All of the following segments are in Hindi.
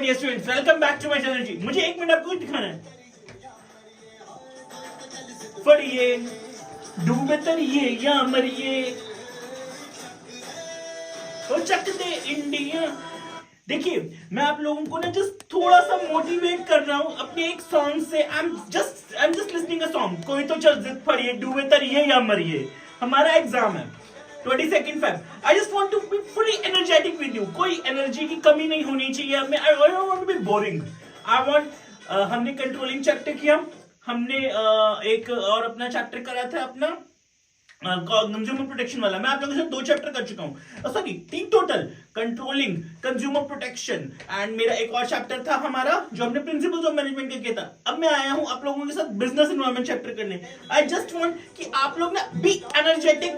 Dear students, welcome back to my channel जी। मुझे 1 मिनट आपको दिखाना है। पढ़िए, डूबे तरिए या मरिए, तो चक दे इंडिया। देखिए, मैं आप लोगों को ना जस्ट थोड़ा सा मोटिवेट कर रहा हूं अपने एक सॉन्ग से। I am just listening a song. कोई तो चल जिद पढ़िए, डूबे तरिए या मरिए। हमारा एग्जाम है 22 Feb। I just want to be fully energetic with you. कोई एनर्जी की कमी नहीं होनी चाहिए। I don't want to be boring. I want हमने कंट्रोलिंग चैप्टर किया, हमने एक और अपना चैप्टर करा था अपना कंज्यूमर प्रोटेक्शन वाला। मैं आप लोगों के साथ 2 चैप्टर कर चुका हूं, sorry 3 total, controlling, consumer protection and मेरा एक और चैप्टर था हमारा जो हमने प्रिंसिपल्स ऑफ मैनेजमेंट का किया था। अब मैं आया हूं आप लोगों के साथ बिजनेस एनवायरनमेंट चैप्टर करने। आई जस्ट वांट कि आप लोग ना बी एनर्जेटिक।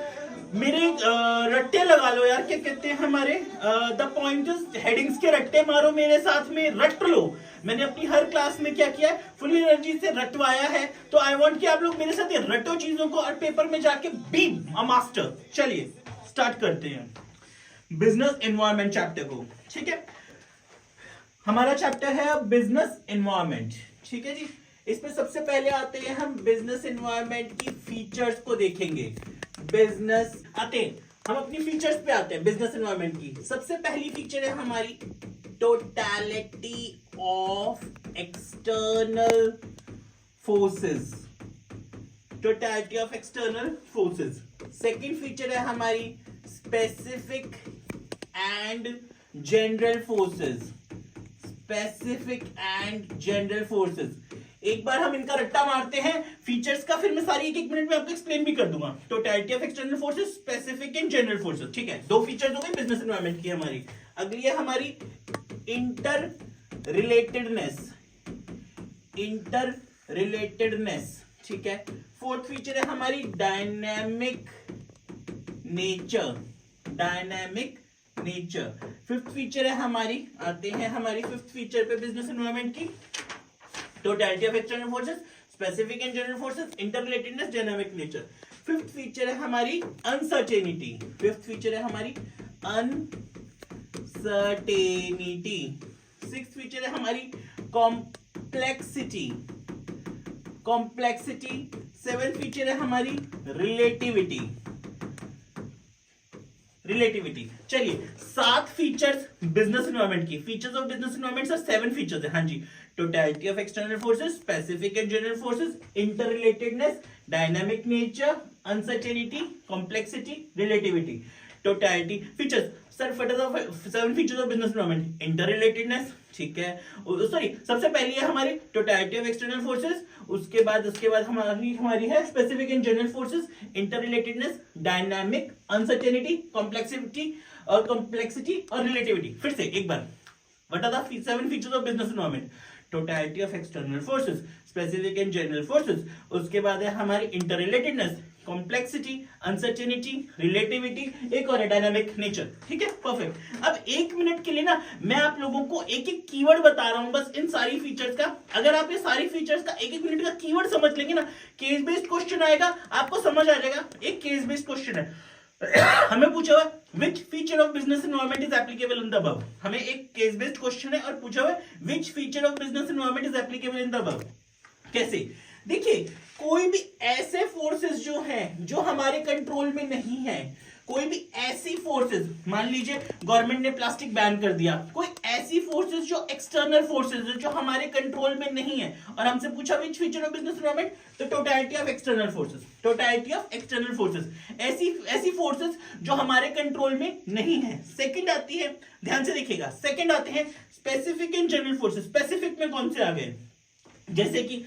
मेरे रट्टे लगा लो यार, क्या कहते हैं हमारे द पॉइंट हेडिंग्स के रट्टे मारो मेरे साथ में, रट लो। मैंने अपनी हर क्लास में क्या किया है, फुल एनर्जी से रटवाया है। तो आई वांट कि आप लोग मेरे साथ ये रटो चीजों को और पेपर में जाके बी अ मास्टर। चलिए स्टार्ट करते हैं बिजनेस एनवायरनमेंट चैप्टर को। ठीक है, हमारा चैप्टर है बिजनेस एनवायरनमेंट। ठीक है जी, इसमें सबसे पहले आते हैं हम बिजनेस एनवायरनमेंट की फीचर्स को देखेंगे। बिजनेस आते हैं, हम अपनी फीचर्स पे आते हैं बिजनेस एनवायरनमेंट की। सबसे पहली फीचर है हमारी totality of external forces. Totality of external forces. Second feature है हमारी specific and general forces. Specific and general forces. एक बार हम इनका रट्टा मारते हैं फीचर्स का, फिर मैं सारी एक मिनट में आपको एक्सप्लेन भी कर दूंगा। Totality of external forces, specific and general forces. ठीक है, 2 फीचर्स हो गए बिजनेस एनवायरनमेंट की हमारी। अगली है हमारी इंटर रिलेटेडनेस। Inter relatedness. ठीक है, 4th फीचर है हमारी dynamic nature. Dynamic nature. 5th feature है हमारी, आते हैं हमारी 5th फीचर पे बिजनेस एनवायरनमेंट की। Totality of external forces, specific and general forces, interrelatedness, dynamic nature. 5th feature है हमारी अनसर्टेनिटी। 5th फीचर है हमारी अनसर्टेनिटी। 6th फीचर है हमारी कॉम्प्लेक्सिटी। कॉम्प्लेक्सिटी। 7th फीचर है हमारी रिलेटिविटी। रिलेटिविटी। चलिए, 7 फीचर्स बिजनेस एनवायरनमेंट की। Features of business environment sir 7 features है। हाँ जी, totality of external forces, specific and general forces, interrelatedness, dynamic nature, uncertainty, complexity, relativity. Totality features sir, 7 features of business environment. Interrelatedness, ठीक है, सॉरी सबसे पहली है हमारी टोटलिटी ऑफ एक्सटर्नल फोर्सेस, उसके बाद हमारी है specific and general forces, interrelatedness, dynamic, uncertainty, complexity और रिलेटिविटी। फिर से एक बार, what are the 7 features of business environment? Totality of external forces, specific and general forces, उसके बाद है हमारी इंटररिलेटेडनेस, कॉम्प्लेक्सिटी, अनसर्टेनिटी, रिलेटिविटी, एक और है डायनामिक नेचर। ठीक है, परफेक्ट। अब 1 मिनट के लिए ना मैं आप लोगों को एक एक कीवर्ड बता रहा हूं बस इन सारी फीचर्स का। अगर आप ये सारी फीचर्स का 1-1 मिनट का कीवर्ड समझ लेंगे ना, केस बेस्ड क्वेश्चन आएगा, आपको समझ आ जाएगा। एक केस बेस्ड क्वेश्चन है, हमें पूछा हुआ विच feature of business environment is applicable in the above. हमें एक केस बेस्ड क्वेश्चन है और पूछा हुआ विच feature of business environment is applicable in the above. कैसे? देखिए, कोई भी ऐसे फोर्सेस जो हैं जो हमारे कंट्रोल में नहीं है, कोई भी ऐसी फोर्सेस, मान लीजिए गवर्नमेंट ने प्लास्टिक बैन कर दिया, कोई ऐसी फोर्सेस जो एक्सटर्नल फोर्सेस है जो हमारे कंट्रोल में नहीं है, और हमसे पूछा which feature of business environment, तो totality of external forces. Totality of external forces, ऐसी फोर्सेस जो हमारे कंट्रोल में नहीं है। सेकंड आती है, ध्यान से देखिएगा, सेकंड आते हैं specific and general forces. Specific में कौन से आ गए? जैसे कि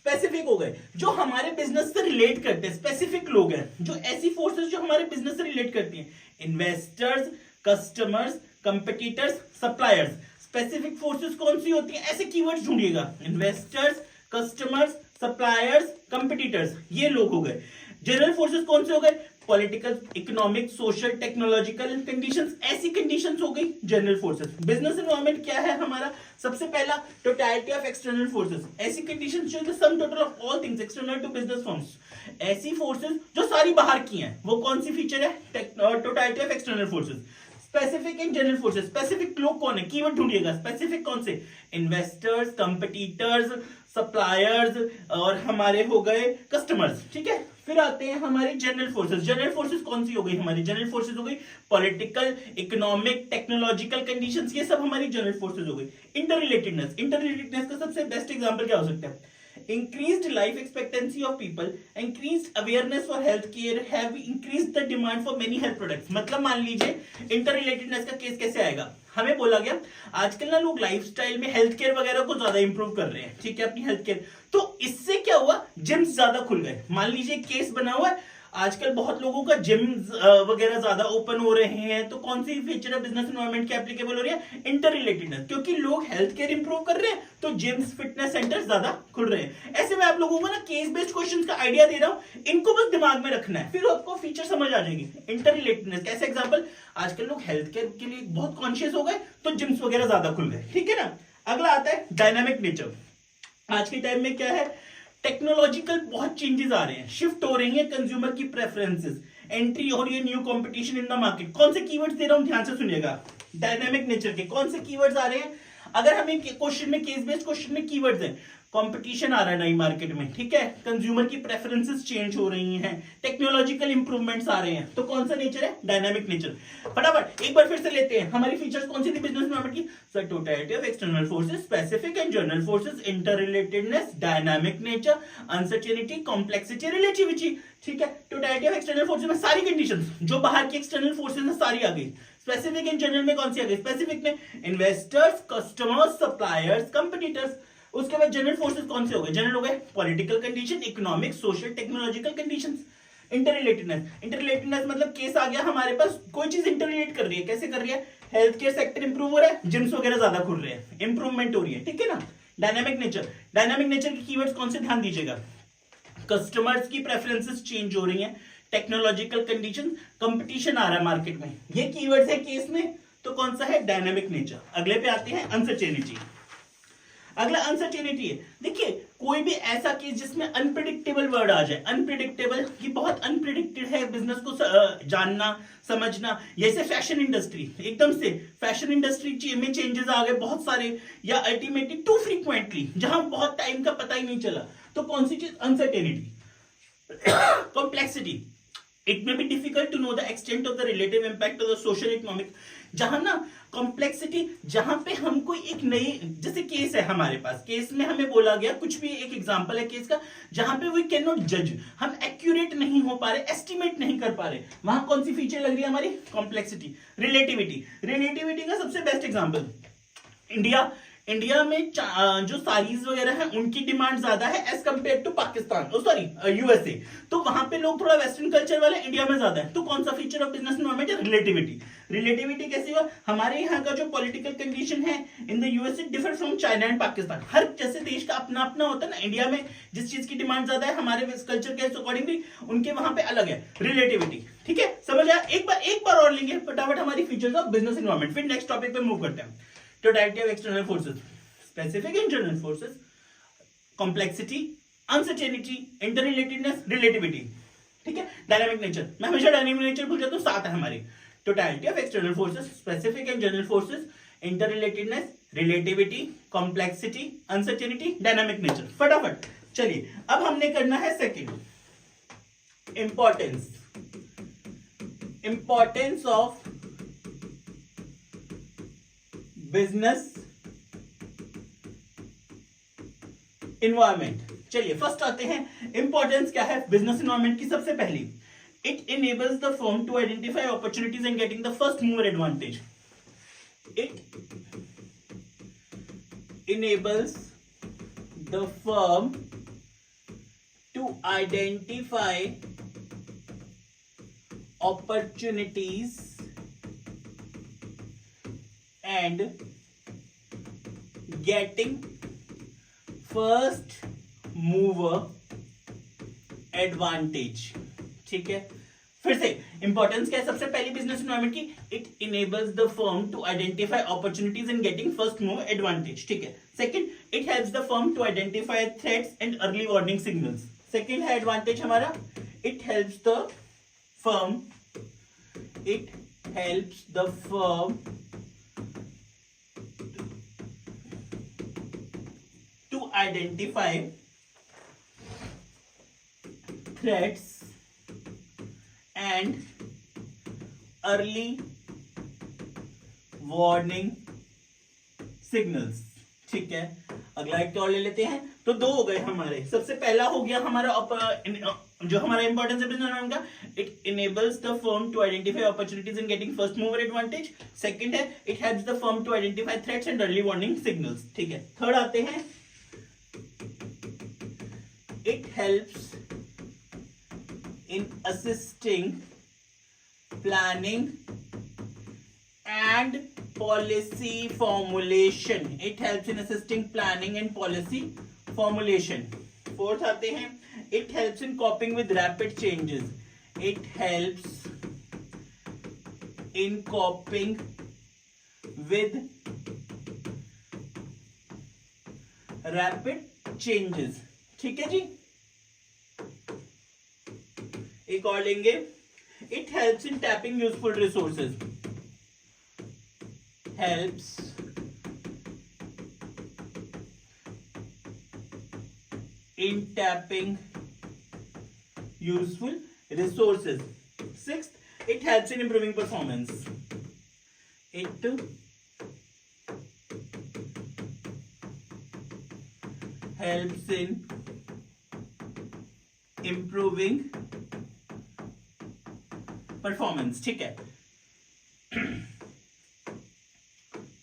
स्पेसिफिक हो गए जो हमारे बिजनेस से रिलेट करते हैं। स्पेसिफिक लोग हैं जो ऐसी फोर्सेस जो हमारे बिजनेस से रिलेट करती हैं, investors, customers, competitors, suppliers. Specific forces कौन सी होती हैं? ऐसे कीवर्ड्स ढूंढिएगा, इन्वेस्टर्स, कस्टमर्स, सप्लायर्स, कंपटीटर्स, ये लोग हो गए। जनरल फोर्सेस कौन से हो गए? Political, economic, social, technological conditions, ऐसी कंडीशंस हो गई जनरल फोर्सेस। बिजनेस एनवायरनमेंट क्या है हमारा? सबसे पहला टोटलिटी ऑफ एक्सटर्नल फोर्सेस, ऐसी कंडीशंस जो sum total of all things external to business firms. ऐसी फोर्सेस जो सारी बाहर की हैं, वो कौन सी फीचर है? Totality of external forces. Specific and general forces. Specific लोग कौन है, कीवर्ड ढूंढिएगा। स्पेसिफिक कौन से, इन्वेस्टर्स, कंपटीटर्स, सप्लायर्स और हमारे हो गए कस्टमर्स, ठीक है। फिर आते हैं हमारे जनरल फोर्सेस। जनरल फोर्सेस कौन सी हो गई हमारी, जनरल फोर्सेस हो गई पॉलिटिकल, इकोनॉमिक, टेक्नोलॉजिकल कंडीशंस, ये सब हमारी जनरल फोर्सेस हो गई। इंटररिलेटेडनेस, इंटररिलेटेडनेस का सबसे बेस्ट एग्जांपल क्या हो सकता है, increased life expectancy of people, increased awareness for health care have increased the demand for many health products। मतलब मान लीजिए इंटररिलेटेडनेस का केस कैसे आएगा, हमें बोला गया आजकल ना लोग लाइफस्टाइल में हेल्थ केयर वगैरह को ज्यादा इंप्रूव कर रहे हैं, ठीक है, अपनी हेल्थ केयर। तो इससे क्या हुआ, जिम्स ज्यादा खुल गए। मान लीजिए केस बना हुआ है, आजकल बहुत लोगों का जिम वगैरह ज्यादा ओपन हो रहे हैं। तो कौन सी फीचर है बिजनेस एनवायरनमेंट के एप्लीकेबल हो रही है, इंटररिलेटेडनेस, क्योंकि लोग हेल्थ केयर इंप्रूव कर रहे हैं तो जिम्स, फिटनेस सेंटर ज्यादा खुल रहे हैं। ऐसे में आप लोगों को ना केस बेस्ड क्वेश्चंस का आइडिया दे रहा हूं, इनको बस दिमाग में रखना है, फिर आपको फीचर समझ आ जाएगी। इंटररिलेटेडनेस कैसे एग्जांपल, आजकल लोग हेल्थ केयर के लिए बहुत कॉन्शियस हो गए तो जिम्स वगैरह ज्यादा खुल गए, ठीक है ना। अगला आता है डायनामिक नेचर। आज के टाइम में क्या है, टेक्नोलॉजिकल बहुत चेंजेस आ रहे हैं, शिफ्ट हो रही है कंज्यूमर की प्रेफरेंसेस, एंट्री हो रही है new competition in the market. कौन से कीवर्ड्स दे रहा हूं, ध्यान से सुनिएगा। डायनामिक नेचर के कौन से कीवर्ड्स आ रहे हैं, अगर हमें क्वेश्चन में, केस बेस्ड क्वेश्चन में कीवर्ड्स हैं, कंपटीशन आ रहा है नई मार्केट में, ठीक है, कंज्यूमर की प्रेफरेंसेस चेंज हो रही हैं, टेक्नोलॉजिकल इंप्रूवमेंट्स आ रहे हैं, तो कौन सा नेचर है, डायनामिक नेचर। फटाफट एक बार फिर से लेते हैं, हमारी फीचर्स कौन सी थी बिजनेस एनवायरनमेंट की, sir totality of external forces, specific and general forces, interrelatedness, dynamic nature, uncertainty, complexity, relativity, ठीक है। टोटलिटी ऑफ एक्सटर्नल फोर्सेस में सारी कंडीशंस जो बाहर की एक्सटर्नल फोर्सेस में सारी आ गई। स्पेसिफिक एंड जनरल में कौन सी आ गई, स्पेसिफिक में इन्वेस्टर्स, कस्टमर्स, सप्लायर्स, कंपटीटर्स। उसके बाद जनरल फोर्सेस कौन से हो गए, जनरल हो गए political condition, economic, social, technological conditions. Interrelatedness, interrelatedness मतलब केस आ गया हमारे पास, कोई चीज इंटररिलेट कर रही है, कैसे कर रही है, हेल्थ केयर सेक्टर इंप्रूव हो रहा है, जिम्स वगैरह ज्यादा खुल रहे हैं, इंप्रूवमेंट हो रही है, ठीक है ना। डायनामिक नेचर, डायनामिक नेचर के कीवर्ड्स कौन से, ध्यान दीजिएगा। कस्टमर्स की प्रेफरेंसेस चेंज हो रही हैं, टेक्नोलॉजिकल कंडीशन, कंपटीशन आ रहा है मार्केट में, ये कीवर्ड्स है केस में, तो कौन सा है, डायनामिक नेचर। अगले पे आते हैं अनसर्टेनिटी। अगला अनसर्टेनिटी है, देखिए कोई भी ऐसा केस जिसमें अनप्रिडिक्टेबल वर्ड आ जाए, अनप्रिडिक्टेबल कि बहुत अनप्रिडिक्टेड है बिजनेस को जानना समझना, जैसे फैशन इंडस्ट्री, एकदम से फैशन इंडस्ट्री में चेंजेस आ गए बहुत सारे, या अल्टीमेटली टू फ्रीक्वेंटली, जहां बहुत टाइम का पता ही नहीं चला, तो कौन सी चीज, uncertainty. Complexity, it may be difficult to know the extent of the relative impact of the social economic, जहां ना कॉम्प्लेक्सिटी, जहां पे हमको एक नई, जैसे केस है हमारे पास, केस में हमें बोला गया कुछ भी, एक एग्जांपल है केस का, जहां पे वी कैन नॉट जज, हम एक्यूरेट नहीं हो पा रहे, एस्टिमेट नहीं कर पा रहे, वहां कौन सी फीचर लग रही है हमारी, कॉम्प्लेक्सिटी। रिलेटिविटी, रिलेटिविटी का सबसे बेस्ट एग्जांपल, इंडिया में जो साड़ीज वगैरह है उनकी डिमांड ज्यादा है as compare to Pakistan, sorry USA, तो वहां पे लोग थोड़ा वेस्टर्न कल्चर वाले, इंडिया में ज्यादा है, तो कौन सा फीचर ऑफ बिजनेस एनवायरनमेंट है, रिलेटिविटी। रिलेटिविटी कैसे हुआ, हमारे यहाँ का जो पॉलिटिकल कंडीशन है in the USA differ from China and Pakistan, हर जैसे देश का अपना अपना होता है ना, इंडिया में जिस चीज की डिमांड ज्यादा है हमारे कल्चर के अकॉर्डिंगली उनके वहां पे अलग है, रिलेटिविटी, ठीक है, समझ आया। एक बार और लेंगे फटाफट हमारी फीचर्स ऑफ बिजनेस एनवायरनमेंट, फिर नेक्स्ट टॉपिक पे मूव करते हैं। Totality of external forces, specific and general forces, complexity, uncertainty, interrelatedness, relativity, ठीक है। डायनामिक नेचर, मैं हमेशा डायनामिक नेचर भूल जाता हूं, साथ है हमारी totality of external forces, specific and general forces, interrelatedness, relativity, complexity, uncertainty, dynamic nature. फटाफट चलिए, अब हमने करना है second, importance of business environment. चलिए फर्स्ट आते हैं, इंपॉर्टेंस क्या है बिजनेस इन्वायरमेंट की, सबसे पहली, it enables the firm to identify opportunities and getting the first mover advantage. It enables the firm to identify opportunities and getting first mover advantage, ठीक है। फिर से इंपॉर्टेंस क्या है सबसे पहली बिजनेस एनवायरनमेंट की, it enables the firm to identify opportunities and getting first mover advantage, ठीक है। Second, it helps the firm to identify threats and early warning signals. Second है एडवांटेज हमारा, it helps the firm, it helps the firm to identify threats and early warning signals. ठीक है, अगला एक और ले लेते हैं। तो दो हो गए हमारे। सबसे पहला हो गया हमारा जो हमारा इंपॉर्टेंस है बिजनेस एनवायरनमेंट का, it enables the firm to identify opportunities in getting first mover advantage. Second है it helps the firm to identify threats and early warning signals. ठीक है, थर्ड आते हैं, it helps in assisting planning and policy formulation. It helps in assisting planning and policy formulation. Fourth आते हैं, it helps in coping with rapid changes. It helps in coping with rapid changes. ठीक है जी, एक और लेंगे, it helps in tapping useful resources. Helps in tapping useful resources. Sixth, it helps in improving performance. It helps in improving performance. ठीक है,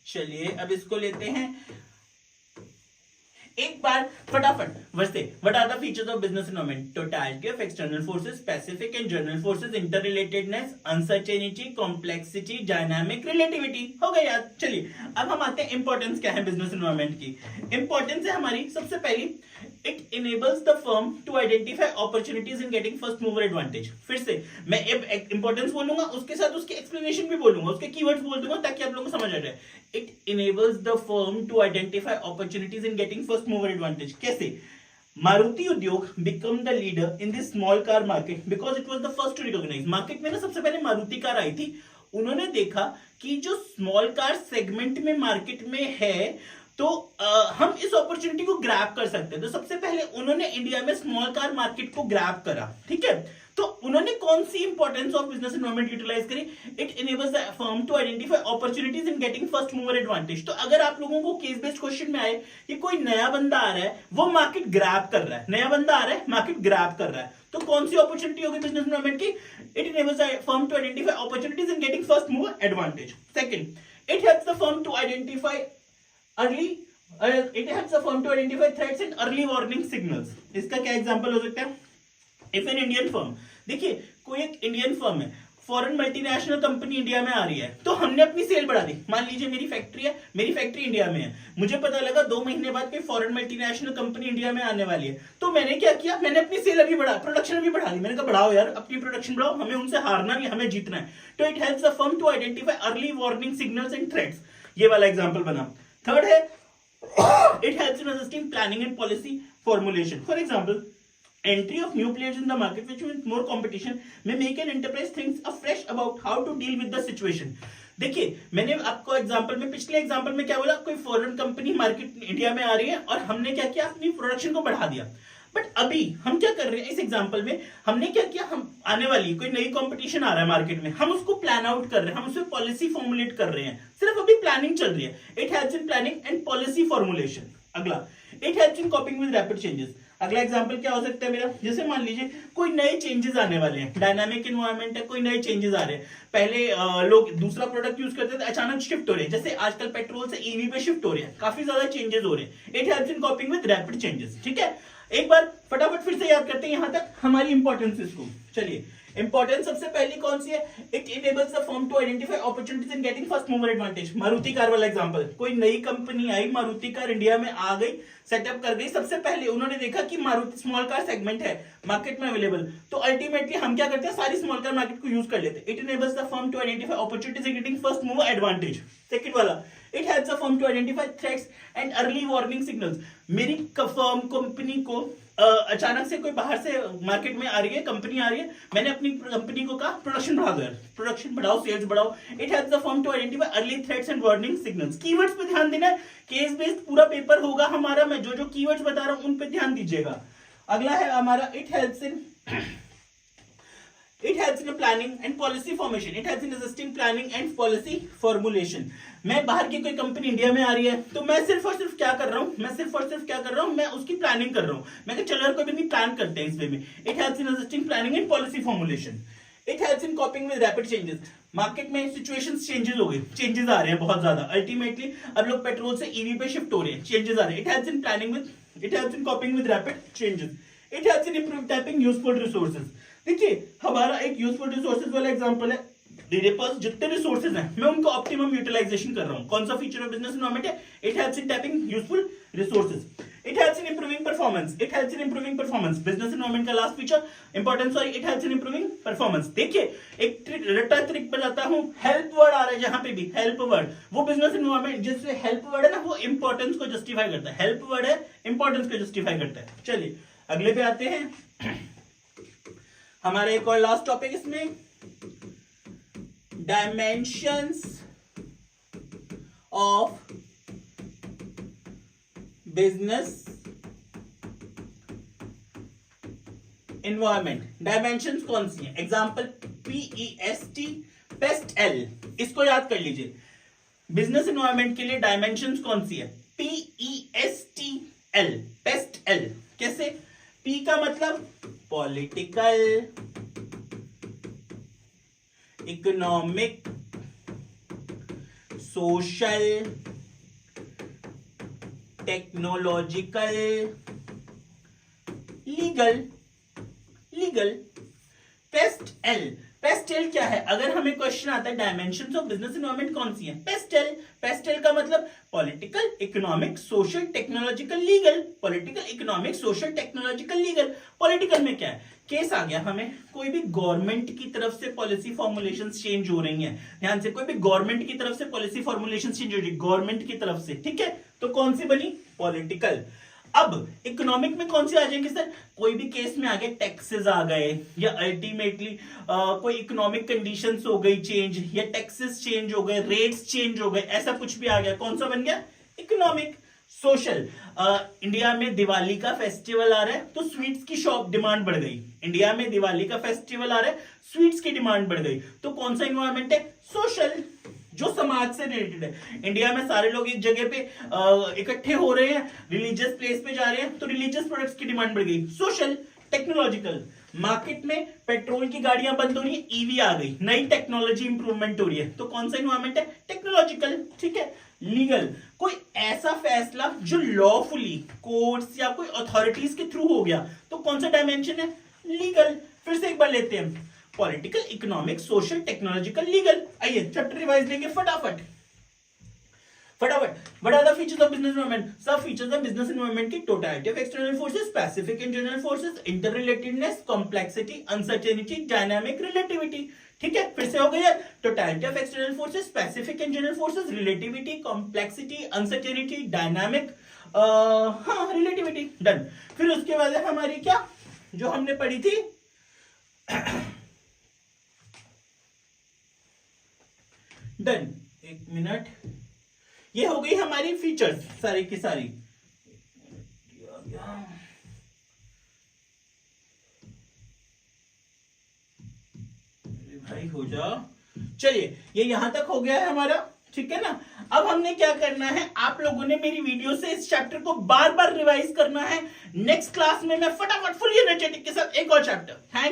चलिए अब इसको लेते हैं एक बार फटाफट। वैसे what are the features of business environment? Totality of external forces, specific and general forces, interrelatedness, uncertainty, complexity, dynamic, relativity. हो गया याद। चलिए अब हम आते हैं इंपॉर्टेंस क्या है बिजनेस एनवायरनमेंट की। इंपॉर्टेंस है हमारी सबसे पहली, it enables the firm to identify opportunities in getting first mover advantage. फिर से मैं इंपॉर्टेंस बोलूंगा, उसके साथ उसके एक्सप्लेनेशन भी बोलूंगा, उसके कीवर्ड्स बोल दूंगा ताकि आप लोगों को समझ आ जाए। It enables the firm to identify opportunities in getting first mover advantage. कैसे? Maruti Udyog become the leader in this small car market because it was the first to recognise. Market में ना सबसे पहले मारुति कार आई थी, उन्होंने देखा कि जो स्मॉल कार सेगमेंट में मार्केट में है तो हम इस अपॉर्चुनिटी को ग्रैब कर सकते हैं। तो सबसे पहले उन्होंने इंडिया में स्मॉल कार मार्केट को ग्रैब करा। ठीक है, तो उन्होंने कौन सी importance of business environment utilize करी? It enables the firm to identify opportunities in getting first mover advantage. तो अगर आप लोगों को केस बेस्ड क्वेश्चन में आए कि कोई नया बंदा आ रहा है, वो मार्केट ग्रैब कर रहा है, नया बंदा आ रहा है, मार्केट ग्रैब कर रहा है, तो कौन सी अपॉर्चुनिटी होगी बिजनेस एनवायरनमेंट की? It enables the firm to identify opportunities in getting first mover advantage. Second, it helps the firm to identify early it helps the firm to identify threats and early warning signals. इसका क्या एग्जांपल हो सकता है? If an Indian firm, देखिए कोई एक इंडियन फर्म है, फॉरेन मल्टीनेशनल कंपनी इंडिया में आ रही है, तो हमने अपनी सेल बढ़ा दी। मान लीजिए मेरी फैक्ट्री है, मेरी फैक्ट्री इंडिया में है, मुझे पता लगा 2 महीने बाद कोई फॉरेन मल्टीनेशनल कंपनी इंडिया में आने वाली है, तो मैंने क्या किया? मैंने अपनी सेल अभी बढ़ा, प्रोडक्शन अभी बढ़ा दी। मैंने कहा बढ़ाओ यार, अपनी प्रोडक्शन बढ़ाओ, हमें उनसे हारना नहीं, हमें जीतना है। तो it helps the firm to identify early warning signals and threats. ये वाला एग्जांपल बना। थर्ड है it helps in assisting planning and policy formulation. For example, entry of new players in the market which means more competition may make an enterprise think afresh about how to deal with the situation. देखिए मैंने आपको एग्जांपल में, पिछले एग्जांपल में क्या बोला? कोई फॉरेन कंपनी मार्केट इंडिया में आ रही है और हमने क्या किया? अपनी प्रोडक्शन को बढ़ा दिया। बट अभी हम क्या कर रहे हैं? इस एग्जांपल में हमने क्या किया? हम आने वाली कोई नई कंपटीशन आ रहा है मार्केट में, हम उसको प्लान आउट कर रहे हैं, हम उसमें पॉलिसी फॉर्मुलेट कर रहे हैं। सिर्फ अभी प्लानिंग चल रही है। It helps in planning and policy formulation. अगला, it helps in coping with rapid changes. अगला एग्जांपल क्या हो सकता है मेरा? जैसे मान लीजिए कोई नए चेंजेस आने वाले हैं, डायनामिक एनवायरनमेंट है, कोई नए चेंजेस आ रहे हैं। पहले लोग दूसरा प्रोडक्ट यूज करते थे, अचानक शिफ्ट हो रहे हैं, जैसे आजकल पेट्रोल से ईवी पे शिफ्ट हो रहे हैं, काफी ज्यादा चेंजेस हो रहे हैं। It helps in coping with rapid changes. ठीक है, एक बार फटाफट फिर से याद करते हैं यहां तक हमारी इंपॉर्टेंस इसको। चलिए इंपॉर्टेंस सबसे पहली कौन सी है? It enables the firm to identify opportunities in getting first mover advantage. Maruti car वाला एग्जांपल, कोई नई कंपनी आई, मारुति कार इंडिया में आ गई, सेटअप कर गई। सबसे पहले उन्होंने देखा कि मारुति स्मॉल कार सेगमेंट है मार्केट में अवेलेबल, तो अल्टीमेटली हम क्या करते हैं? सारी स्मॉल कार मार्केट को यूज कर लेते हैं। It enables the firm to identify opportunities in getting first mover advantage. Second वाला, it helps the firm to identify threats and early warning signals. मेरी फर्म कंपनी को अचानक से कोई बाहर से मार्केट में आ रही है, कंपनी आ रही है, मैंने अपनी कंपनी को कहा प्रोडक्शन बढ़ा दो यार, प्रोडक्शन बढ़ाओ, सेल्स बढ़ाओ। It helps the firm to identify early threats and warning signals. Keywords पे ध्यान देना है, केस बेस्ड पूरा पेपर होगा हमारा, मैं जो जो कीवर्ड्स बता रहा हूं उन पे ध्यान दीजिएगा। अगला है हमारा it helps in planning and policy formation, it helps in assisting planning and policy formulation. मैं बाहर की कोई कंपनी इंडिया में आ रही है तो मैं सिर्फ और सिर्फ क्या कर रहा हूं, मैं उसकी प्लानिंग कर रहा हूं। मैं चलो यार कोई भी प्लान करते हैं इस वे में। It helps in assisting planning and policy formulation. It helps in coping with rapid changes. Market में सिचुएशंस चेंजेस हो गए, चेंजेस आ रहे हैं बहुत ज्यादा, अल्टीमेटली अब लोग पेट्रोल से ईवी पे शिफ्ट हो रहे हैं, चेंजेस आ रहे हैं। It helps in coping with rapid changes. It helps in improve tapping useful resources. देखिए हमारा एक यूजफुल रिसोर्सेज वाला एग्जांपल है, मेरे पास जितने रिसोर्सेज हैं मैं उनको ऑप्टिमम यूटिलाइजेशन कर रहा हूं। कौन सा फीचर ऑफ बिजनेस एनवायरनमेंट है? It helps in tapping useful resources. It helps in improving performance, business environment का last feature importance, sorry, it helps in improving performance. देखिए एक रट्टा ट्रिक बताता हूं, हेल्प वर्ड आ रहा है जहां पे भी, हेल्प वर्ड, वो बिजनेस एनवायरनमेंट जिससे हेल्प वर्ड है ना, वो इंपॉर्टेंस को जस्टिफाई करता है। हेल्प वर्ड है, इंपॉर्टेंस को जस्टिफाई करता है। चलिए अगले पे आते हैं, हमारा एक और लास्ट टॉपिक इसमें, dimensions of business environment. Dimensions कौन सी है? एग्जांपल PEST, पेस्ट L, इसको याद कर लीजिए। बिजनेस एनवायरनमेंट के लिए डायमेंशंस कौन सी है? PEST L, paste L। कैसे? P का मतलब political, economic, social, technological, legal. Paste L क्या है? अगर हमें क्वेश्चन आता है डायमेंशंस ऑफ बिजनेस एनवायरनमेंट कौन सी है? पेस्ट एल का मतलब political, economic, social, technological, legal. Political, economic, social, technological, legal. Political में क्या है? केस आ गया हमें, कोई भी गवर्नमेंट की तरफ से पॉलिसी फॉर्मुलेशन चेंज हो रही है, ध्यान से, कोई भी गवर्नमेंट की तरफ से पॉलिसी फॉर्मुलेशन चेंज हो रही है, गवर्नमेंट की तरफ से, ठीक है, तो कौन सी बनी? पॉलिटिकल। अब इकोनॉमिक में कौन से आ जाएंगे सर? कोई भी केस में आ गए, टैक्सेस आ गए, या अल्टीमेटली कोई इकोनॉमिक कंडीशंस हो गई चेंज, या टैक्सेस चेंज हो गए, रेट्स चेंज हो गए, ऐसा कुछ भी आ गया, कौन सा बन गया? इकोनॉमिक। सोशल, इंडिया में दिवाली का फेस्टिवल आ रहा है तो स्वीट्स की शॉप डिमांड बढ़ गई। इंडिया में दिवाली का फेस्टिवल आ रहा है, स्वीट्स की डिमांड बढ़ गई, तो कौन सा इन्वायरमेंट है? सोशल, जो समाज से रिलेटेड है। इंडिया में सारे लोग एक जगह पे इकट्ठे हो रहे हैं, रिलीजियस प्लेस पे जा रहे हैं, तो रिलीजियस प्रोडक्ट्स की डिमांड बढ़ गई, सोशल। टेक्नोलॉजिकल, मार्केट में पेट्रोल की गाड़ियां बंद हो रही है, ईवी आ गई, नई टेक्नोलॉजी इंप्रूवमेंट हो रही है, तो कौन सा इन्वायरमेंट है? टेक्नोलॉजिकल, ठीक है। लीगल, कोई ऐसा फैसला जो लॉफुली कोर्ट्स या कोई अथॉरिटीज के थ्रू हो गया, तो कौन सा डायमेंशन है? लीगल। फिर से एक बार लेते हैं, political, economic, social, technological, legal. आइए चैप्टर रिवाइज लेंगे फटाफट। What are the features of business environment? सब फीचर्स है बिजनेस एनवायरनमेंट की, totality of external forces, specific internal forces, interrelatedness, complexity, uncertainty, dynamic, relativity. ठीक है, फिर से हो गया, totality of external forces, specific internal forces, relativity, complexity, uncertainty, dynamic, relativity, done. फिर उसके बाद है हमारी क्या, जो हमने पढ़ी थी, डन, एक मिनट, ये हो गई हमारी फीचर्स सारी की सारी। भाई हो जाओ, चलिए ये यहां तक हो गया है हमारा, ठीक है ना। अब हमने क्या करना है, आप लोगों ने मेरी वीडियो से इस चैप्टर को बार बार रिवाइज करना है। नेक्स्ट क्लास में मैं फटाफट फुल एनर्जेटिक के साथ एक और चैप्टर। थैंक